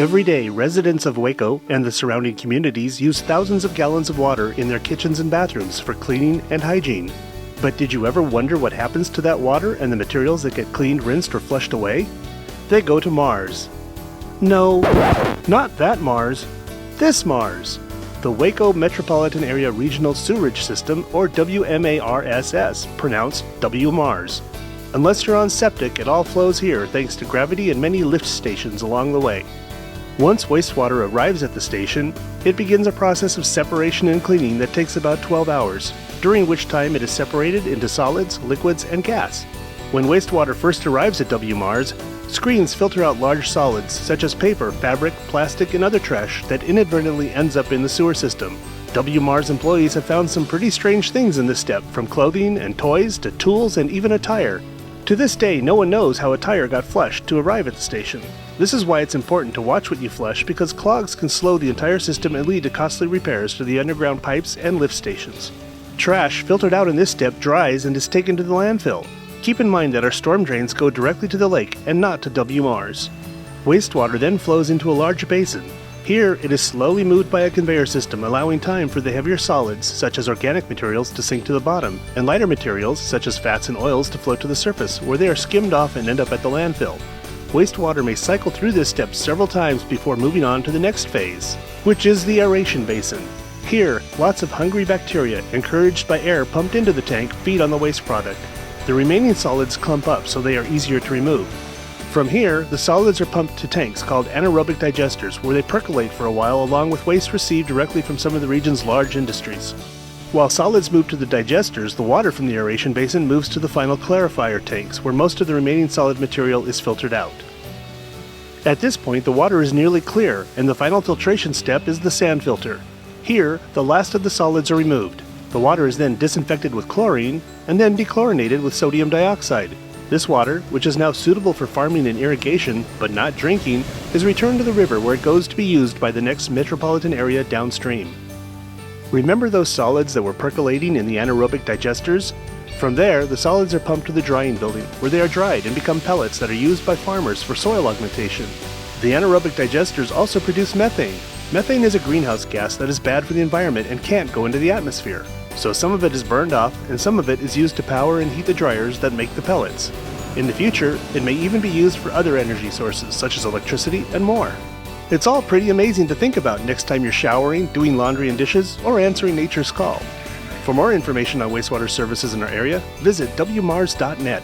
Every day, residents of Waco and the surrounding communities use thousands of gallons of water in their kitchens and bathrooms for cleaning and hygiene. But did you ever wonder what happens to that water and the materials that get cleaned, rinsed, or flushed away? They go to Mars. No, not that Mars. This Mars. The Waco Metropolitan Area Regional Sewerage System, or WMARSS, pronounced WMARSS. Unless you're on septic, it all flows here thanks to gravity and many lift stations along the way. Once wastewater arrives at the station, it begins a process of separation and cleaning that takes about 12 hours, during which time it is separated into solids, liquids, and gas. When wastewater first arrives at WMARS, screens filter out large solids such as paper, fabric, plastic, and other trash that inadvertently ends up in the sewer system. WMARS employees have found some pretty strange things in this step, from clothing and toys to tools and even a tire. To this day, no one knows how a tire got flushed to arrive at the station. This is why it's important to watch what you flush, because clogs can slow the entire system and lead to costly repairs to the underground pipes and lift stations. Trash filtered out in this step dries and is taken to the landfill. Keep in mind that our storm drains go directly to the lake and not to WMARS. Wastewater then flows into a large basin. Here, it is slowly moved by a conveyor system, allowing time for the heavier solids, such as organic materials, to sink to the bottom, and lighter materials, such as fats and oils, to float to the surface, where they are skimmed off and end up at the landfill. Wastewater may cycle through this step several times before moving on to the next phase, which is the aeration basin. Here, lots of hungry bacteria, encouraged by air pumped into the tank, feed on the waste product. The remaining solids clump up so they are easier to remove. From here, the solids are pumped to tanks called anaerobic digesters, where they percolate for a while along with waste received directly from some of the region's large industries. While solids move to the digesters, the water from the aeration basin moves to the final clarifier tanks, where most of the remaining solid material is filtered out. At this point, the water is nearly clear, and the final filtration step is the sand filter. Here, the last of the solids are removed. The water is then disinfected with chlorine, and then dechlorinated with sodium dioxide. This water, which is now suitable for farming and irrigation, but not drinking, is returned to the river where it goes to be used by the next metropolitan area downstream. Remember those solids that were percolating in the anaerobic digesters? From there, the solids are pumped to the drying building, where they are dried and become pellets that are used by farmers for soil augmentation. The anaerobic digesters also produce methane. Methane is a greenhouse gas that is bad for the environment and can't go into the atmosphere. So some of it is burned off, and some of it is used to power and heat the dryers that make the pellets. In the future, it may even be used for other energy sources, such as electricity and more. It's all pretty amazing to think about next time you're showering, doing laundry and dishes, or answering nature's call. For more information on wastewater services in our area, visit WMARS.net.